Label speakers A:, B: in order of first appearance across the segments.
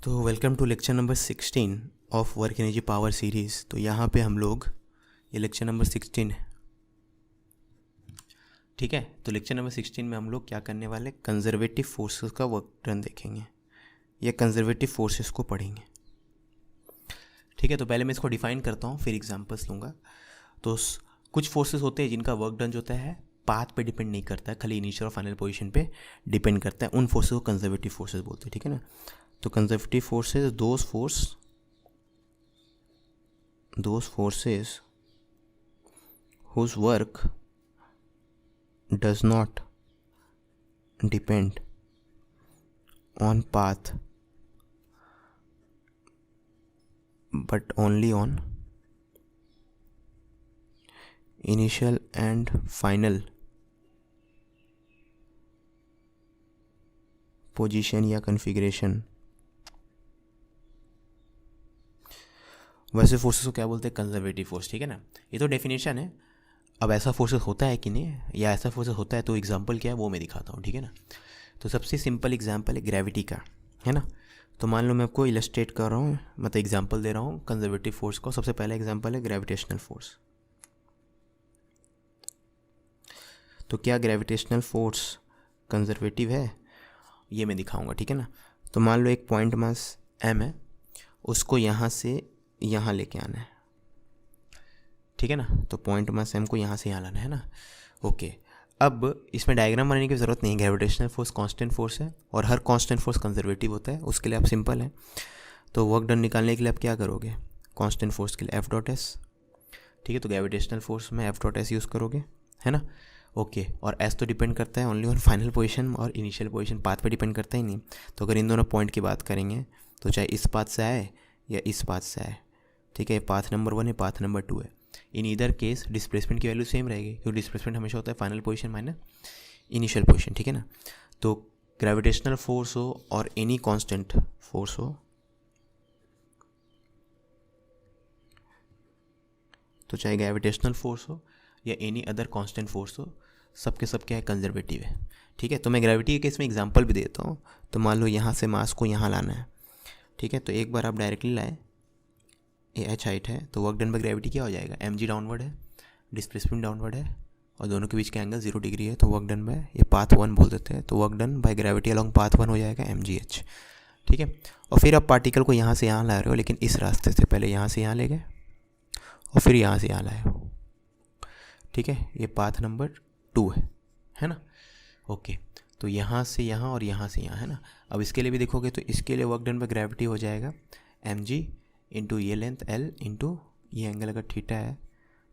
A: तो welcome to lecture number 16 of work energy power series. तो यहाँ पे हम लोग ये लेक्चर नंबर 16 है, ठीक है। तो लेक्चर नंबर 16 में हम लोग क्या करने वाले, कंजर्वेटिव फोर्सेस का वर्क डन देखेंगे या कंजर्वेटिव फोर्सेस को पढ़ेंगे, ठीक है। तो पहले मैं इसको डिफाइन करता हूँ, फिर एग्जांपल्स लूँगा। तो कुछ फोर्सेस होते हैं जिनका वर्क डन जो होता है पाथ पे डिपेंड नहीं करता है, खाली इनिशियल और फाइनल पोजीशन पे डिपेंड करता है। उन फोर्सेस को कंजर्वेटिव फोर्सेस बोलते हैं, ठीक है ना। तो conservative forces those forces whose work does not depend on path but only on initial and final position या कन्फिग्रेशन, वैसे फोर्सेस को क्या बोलते हैं, कंजर्वेटिव फोर्स, ठीक है ना। ये तो डेफिनेशन है। अब ऐसा फोर्सेस होता है कि नहीं, या ऐसा फोर्सेस होता है तो एग्जांपल क्या है वो मैं दिखाता हूँ, ठीक है ना। तो सबसे सिंपल एग्जांपल है ग्रेविटी का, है ना। तो मान लो मैं आपको इलस्ट्रेट कर रहा हूँ, मतलब एग्जांपल दे रहा हूँ कंजर्वेटिव फोर्स का। सबसे पहला एग्जांपल है ग्रेविटेशनल फोर्स। तो क्या ग्रेविटेशनल फोर्स कंजर्वेटिव है, ये मैं दिखाऊंगा, ठीक है ना। तो मान लो एक पॉइंट मास m है, उसको यहाँ से यहाँ लेके आना है, ठीक है ना। तो पॉइंट मास m को यहाँ से यहाँ लाना है ना, ओके। अब इसमें डायग्राम बनाने की ज़रूरत नहीं है। ग्रेविटेशनल फोर्स कांस्टेंट फोर्स है और हर कांस्टेंट फोर्स कंजर्वेटिव होता है। उसके लिए आप सिंपल है, तो वर्क डन निकालने के लिए आप क्या करोगे, कांस्टेंट फोर्स के लिए एफ डॉट एस, ठीक है। तो ग्रेविटेशनल फोर्स में एफ डॉट एस यूज़ करोगे, है ना, ओके। और एस तो डिपेंड करता है ओनली ऑन फाइनल पोजीशन और इनिशियल पोजीशन, पाथ पे डिपेंड करता ही नहीं। तो अगर इन दोनों पॉइंट की बात करेंगे तो चाहे इस पाथ से आए या इस पाथ से आए, ठीक है, पाथ नंबर 1 है, पाथ नंबर 2 है, इन ईदर केस डिस्प्लेसमेंट की वैल्यू सेम रहेगी, क्योंकि डिस्प्लेसमेंट हमेशा होता है final position minus initial position, ठीक है ना। तो ग्रेविटेशनल फोर्स हो और एनी कांस्टेंट फोर्स हो, तो चाहे ग्रेविटेशनल फोर्स हो या एनी अदर कांस्टेंट फोर्स हो, सब के सब क्या है, कंजर्वेटिव है, ठीक है। तो मैं ग्रेविटी के केस में एग्जांपल भी देता हूँ। तो मान लो यहाँ से मास को यहाँ लाना है, ठीक है। तो एक बार आप डायरेक्टली लाए, ये एच हाइट है, तो वर्क डन बाय ग्रेविटी क्या हो जाएगा, एम जी डाउनवर्ड है, डिस्प्लेसमेंट डाउनवर्ड है और दोनों के बीच का एंगल 0 डिग्री है। तो वर्क डन बाय, ये पाथ 1 बोल देते हैं, तो work done by gravity along path 1 हो जाएगा एम जी एच, ठीक है। और फिर आप पार्टिकल को यहाँ से यहाँ ला रहे हो, लेकिन इस रास्ते से, पहले यहाँ से यहाँ ले गए और फिर यहाँ से यहाँ लाए हो, ठीक है। ये पाथ नंबर 2 है ना, ओके। तो यहाँ से यहाँ और यहाँ से यहाँ, है ना। अब इसके लिए भी देखोगे तो इसके लिए वर्क डन बाय ग्रेविटी हो जाएगा एम जी इंटू ये लेंथ एल इंटू ये एंगल, अगर थीटा है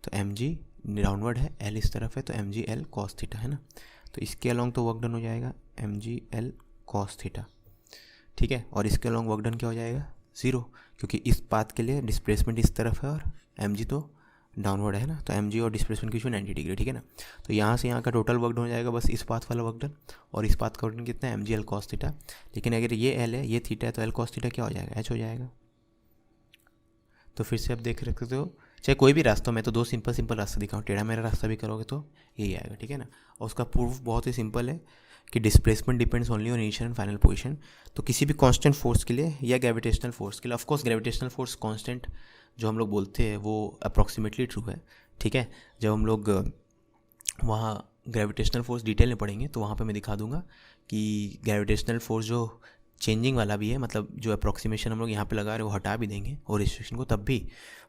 A: तो एम जी डाउनवर्ड है, एल इस तरफ है, तो m g l cos theta, है ना। तो इसके अलॉन्ग तो वर्क डन हो जाएगा m g l cos theta, ठीक है। और इसके अलॉन्ग वर्क डन क्या हो जाएगा, 0, क्योंकि इस पाथ के लिए डिस्प्लेसमेंट इस तरफ है और एम जी तो डाउनवर्ड है ना। तो एम जी और डिस्प्लेसमेंट की 90 डिग्री, ठीक है ना। तो यहाँ से यहाँ का टोटल वर्क डन हो जाएगा बस इस पाथ वाला वर्क डन, और इस पाथ का वर्क डन कितना है, m g l cos theta. लेकिन अगर ये एल है, ये थीटा है, तो एल कॉस थीटा क्या हो जाएगा, एच हो जाएगा। तो फिर से आप देख सकते हो, चाहे कोई भी रास्ता, मैं तो 2 सिंपल रास्ता दिखाऊँ, टेढ़ा मेरा रास्ता भी करोगे तो यही आएगा, ठीक है ना। और उसका प्रूफ बहुत ही सिंपल है कि displacement depends only on initial and final position. तो किसी भी कांस्टेंट फोर्स के लिए या ग्रेविटेशनल फोर्स के लिए, ऑफकोर्स ग्रेविटेशनल फोर्स कांस्टेंट जो हम लोग बोलते हैं वो अप्रॉक्सीमेटली ट्रू है, ठीक है। जब हम लोग वहाँ ग्रेविटेशनल फोर्स डिटेल में पढ़ेंगे तो वहाँ पे मैं दिखा दूंगा कि ग्रेविटेशनल फोर्स जो चेंजिंग वाला भी है, मतलब जो अप्रॉक्सीमेशन हम लोग यहाँ पे लगा रहे हैं वो हटा भी देंगे और रिस्ट्रिक्शन को, तब भी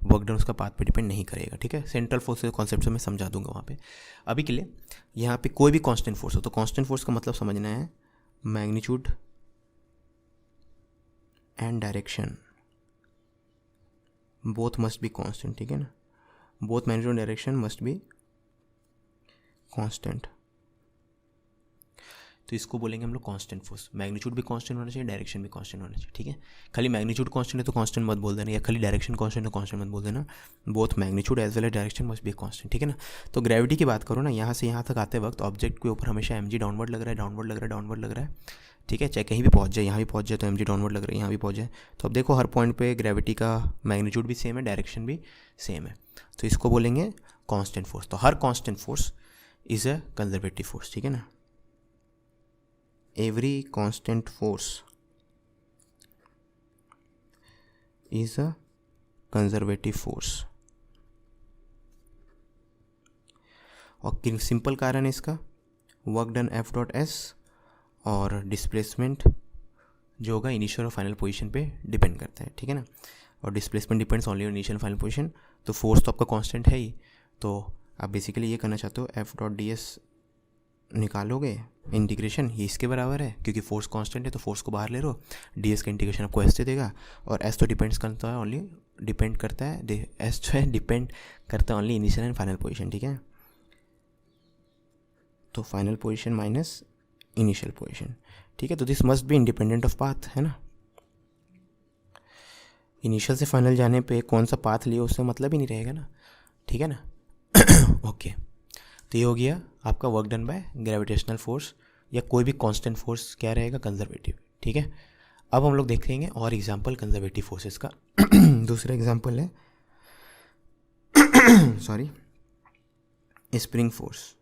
A: वर्क डन उसका पाथ पे डिपेंड नहीं करेगा, ठीक है। सेंट्रल फोर्स के कॉन्सेप्ट से मैं समझा दूंगा वहाँ पे। अभी के लिए यहाँ पे कोई भी कांस्टेंट फोर्स हो, तो कांस्टेंट फोर्स का मतलब समझना है magnitude and direction both must be constant, ठीक है ना। Both magnitude and direction must be constant. तो इसको बोलेंगे हम लोग कांस्टेंट फोर्स। मैग्नीट्यूड भी कांस्टेंट होना चाहिए, डायरेक्शन भी कांस्टेंट होना चाहिए, ठीक है। खाली मैग्नीट्यूड कांस्टेंट है तो कांस्टेंट मत बोल देना, या खाली डायरेक्शन कांस्टेंट है तो कांस्टेंट मत बोल देना। Both magnitude as well as direction must be constant, ठीक है ना। तो ग्रेविटी की बात करो ना, यहाँ से यहाँ तक आते वक्त ऑब्जेक्ट के ऊपर हमेशा एम जी डाउनवर्ड लग रहा है, डाउनवर्ड लग रहा है, डाउनवर्ड लग रहा है, ठीक है। चाहे कहीं भी पहुँच जाए, यहाँ भी पहुँच जाए तो एम जी डाउनवर्ड लग रहा है, यहाँ भी पहुँच जाए। तो अब देखो हर पॉइंट पे ग्रेविटी का मैग्नीट्यूड भी सेम है, डायरेक्शन भी सेम है, तो इसको बोलेंगे कांस्टेंट फोर्स। तो हर constant force is a conservative force, ठीक है ना। Every constant force is a conservative force. और सिंपल कारण है इसका, work done F dot S और डिस्प्लेसमेंट जो होगा इनिशियल और फाइनल पोजीशन पे डिपेंड करता है, ठीक है ना। और displacement depends only on initial final position. तो फोर्स तो आपका कांस्टेंट है ही, तो आप बेसिकली ये करना चाहते हो एफ डॉट डी एस निकालोगे, इंटीग्रेशन ये इसके बराबर है, क्योंकि फोर्स कांस्टेंट है तो फोर्स को बाहर ले लो, डी एस का इंटीग्रेशन आपको एस दे देगा। और एस तो डिपेंड्स करता है ओनली, डिपेंड करता है, एस जो है डिपेंड करता है only initial and final position, ठीक है। तो final position minus initial position, ठीक है। तो this must be independent of path, है ना। इनिशियल से फाइनल जाने पे कौन सा पाथ लियो उससे मतलब ही नहीं रहेगा ना, ठीक है ना। ओके, तो ये हो गया आपका work done by gravitational force या कोई भी कांस्टेंट फोर्स क्या रहेगा, कंजर्वेटिव, ठीक है। अब हम लोग देखेंगे और एग्जांपल कंजर्वेटिव फोर्सेस का। दूसरा एग्जांपल है सॉरी स्प्रिंग फोर्स,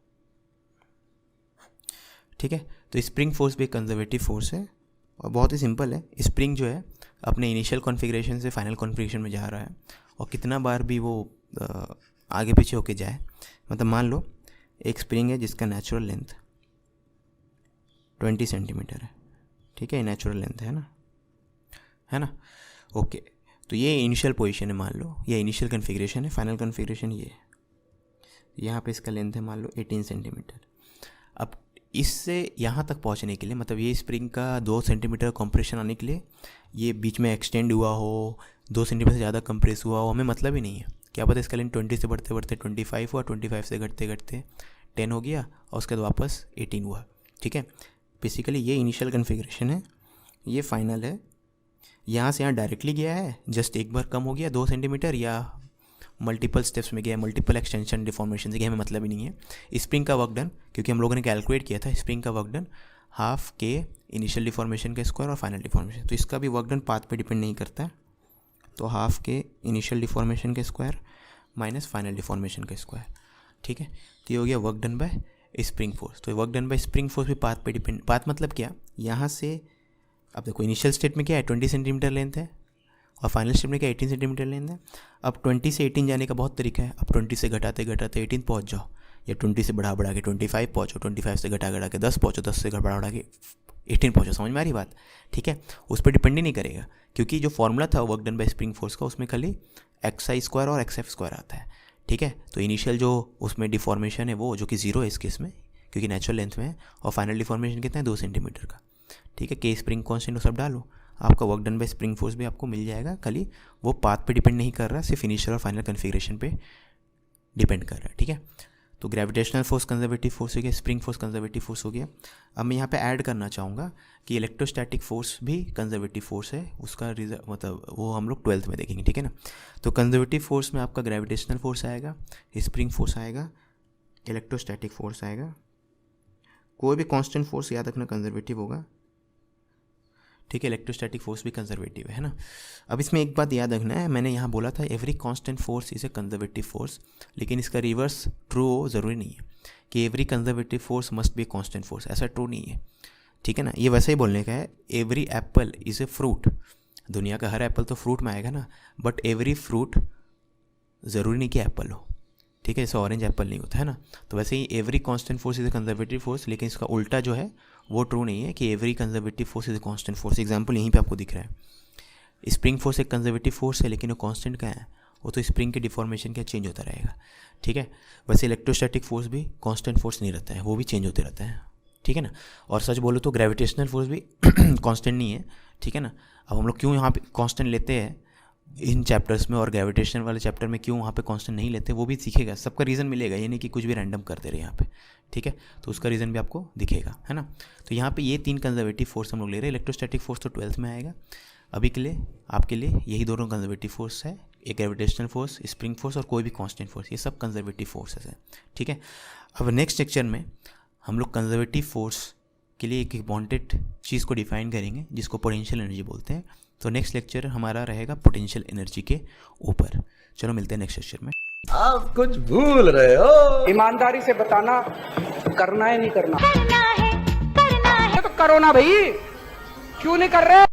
A: ठीक है। तो स्प्रिंग फोर्स भी एक कंजर्वेटिव फोर्स है और बहुत ही सिंपल है। स्प्रिंग जो है अपने इनिशियल कॉन्फ़िगरेशन से फाइनल कॉन्फ़िगरेशन में जा रहा है और कितना बार भी वो आगे पीछे होके जाए, मतलब मान लो एक स्प्रिंग है जिसका नेचुरल लेंथ 20 सेंटीमीटर है, ठीक है, नेचुरल लेंथ है ना। ओके, तो ये इनिशियल पोजीशन है, मान लो ये इनिशियल कॉन्फ़िगरेशन है, फाइनल कॉन्फ़िगरेशन ये है। यहाँ पे इसका लेंथ है मान लो 18 सेंटीमीटर। अब इससे यहाँ तक पहुँचने के लिए, मतलब ये स्प्रिंग का 2 सेंटीमीटर कंप्रेशन आने के लिए ये बीच में एक्सटेंड हुआ हो, 2 सेंटीमीटर से ज़्यादा कंप्रेस हुआ हो, हमें मतलब ही नहीं है। क्या पता इसका लेंथ 20 से बढ़ते बढ़ते 25 हुआ, 25 से घटते घटते 10 हो गया और उसके बाद वापस 18 हुआ, ठीक है। बेसिकली ये इनिशियल कॉन्फ़िगरेशन है, ये फाइनल है। यहाँ से यहाँ डायरेक्टली गया है, जस्ट एक बार कम हो गया 2 सेंटीमीटर, या मल्टीपल स्टेप्स में गया, मल्टीपल एक्सटेंशन डिफॉर्मेशन से गया, हमें मतलब ही नहीं है। स्प्रिंग का वर्क डन, क्योंकि हम लोगों ने कैलकुलेट किया था स्प्रिंग का वर्क डन हाफ के इनिशियल डिफॉर्मेशन के स्क्वायर और फाइनल डिफॉर्मेशन, तो इसका भी वर्क डन पाथ पे डिपेंड नहीं करता है। तो हाफ के इनिशियल डिफॉर्मेशन के स्क्वायर माइनस फाइनल डिफॉर्मेशन के स्क्वायर, ठीक है। तो ये हो गया work done by spring force. तो work done by spring force भी पाथ पे डिपेंड, पाथ मतलब क्या, यहाँ से अब देखो इनिशियल स्टेट में क्या है 20 सेंटीमीटर लेंथ है और फाइनल स्टेट में क्या 18 सेंटीमीटर लेंथ है। अब 20 से 18 जाने का बहुत तरीका है, अब 20 से घटाते घटाते 18 पहुँच जाओ, या 20 से बढ़ा बढ़ा के 25 पहुँचो, 25 से घटा घटा के 10 पहुँचो, 10 से बढ़ा बढ़ा के 18 पहुँचो, समझ में आ रही बात, ठीक है। उस पर डिपेंड ही नहीं करेगा, क्योंकि जो फॉर्मूला था work done by spring force का उसमें खाली XI स्क्वायर और XF स्क्वायर आता है, ठीक है। तो इनिशियल जो उसमें डिफॉर्मेशन है वो जो कि 0 है इस केस में, क्योंकि नेचुरल लेंथ में है, और फाइनल डिफॉर्मेशन कितना है 2 सेंटीमीटर का, ठीक है। के स्प्रिंग कॉन्स्टेंट सब डालो, आपका work done by spring force भी आपको मिल जाएगा। खाली वो पाथ पे डिपेंड नहीं कर रहा, सिर्फ इनिशियल और फाइनल कॉन्फ़िगरेशन पे डिपेंड कर रहा है, ठीक है। तो ग्रेविटेशनल फोर्स कंजर्वेटिव फोर्स हो गया, स्प्रिंग फोर्स कंजर्वेटिव फोर्स हो गया। अब मैं यहाँ पे ऐड करना चाहूँगा कि इलेक्ट्रोस्टैटिक फोर्स भी कंजर्वेटिव फोर्स है, उसका मतलब वो हम लोग 12th में देखेंगे, ठीक है ना। तो कंजर्वेटिव फोर्स में आपका ग्रेविटेशनल फोर्स आएगा, स्प्रिंग फोर्स आएगा, इलेक्ट्रोस्टैटिक फोर्स आएगा, कोई भी कांस्टेंट फोर्स याद रखना कंजर्वेटिव होगा, ठीक है। इलेक्ट्रोस्टैटिक फोर्स भी कंजर्वेटिव है ना। अब इसमें एक बात याद रखना है, मैंने यहाँ बोला था every constant force is a conservative force, लेकिन इसका रिवर्स ट्रू हो ज़रूरी नहीं है कि every conservative force must be a constant force, ऐसा ट्रू नहीं है, ठीक है ना। ये वैसे ही बोलने का है, every Apple is a fruit, दुनिया का हर एप्पल तो फ्रूट में आएगा ना, बट एवरी फ्रूट ज़रूरी नहीं कि एप्पल हो, ठीक है। जैसे ऑरेंज एप्पल नहीं होता है ना, तो वैसे ही every constant force is a conservative force, लेकिन इसका उल्टा जो है वो ट्रू नहीं है कि every conservative force is a constant force. Example यहीं पे आपको दिख रहा है, स्प्रिंग फोर्स एक कंजर्वेटिव फोर्स है, लेकिन वो कांस्टेंट का है, वो तो स्प्रिंग के डिफॉर्मेशन का चेंज होता रहेगा, ठीक है। वैसे इलेक्ट्रोस्टैटिक फोर्स भी कांस्टेंट फोर्स नहीं रहता है, वो भी चेंज होते रहता है, ठीक है ना। और सच बोलो तो ग्रेविटेशनल फोर्स भी कांस्टेंट नहीं है, ठीक है ना। अब हम लोग क्यों यहाँ पे कांस्टेंट लेते हैं इन चैप्टर्स में और ग्रेविटेशन वाले चैप्टर में क्यों वहाँ पे कांस्टेंट नहीं लेते, वो भी सीखेगा, सबका रीज़न मिलेगा, ये नहीं कि कुछ भी रैंडम कर दे रहे हैं यहाँ पे, ठीक है। तो उसका रीज़न भी आपको दिखेगा, है ना। तो यहाँ पे ये 3 कंजर्वेटिव फोर्स हम लोग ले रहे हैं। इलेक्ट्रोस्टैटिक फोर्स तो 12th में आएगा, अभी के लिए आपके लिए यही दोनों कंजर्वेटिव फोर्स है, एक ग्रेविटेशनल फोर्स, स्प्रिंग फोर्स और कोई भी कांस्टेंट फोर्स, ये सब कंजर्वेटिव फोर्सेस है, ठीक है। अब नेक्स्ट लेक्चर में हम लोग कंजर्वेटिव फोर्स के लिए एक वांटेड चीज़ को डिफाइन करेंगे जिसको पोटेंशियल एनर्जी बोलते हैं। तो नेक्स्ट लेक्चर हमारा रहेगा पोटेंशियल एनर्जी के ऊपर। चलो मिलते हैं नेक्स्ट लेक्चर में।
B: आप कुछ भूल रहे हो।
C: ईमानदारी से बताना, करना है नहीं करना, करना है तो करो ना भाई, क्यों नहीं कर रहे।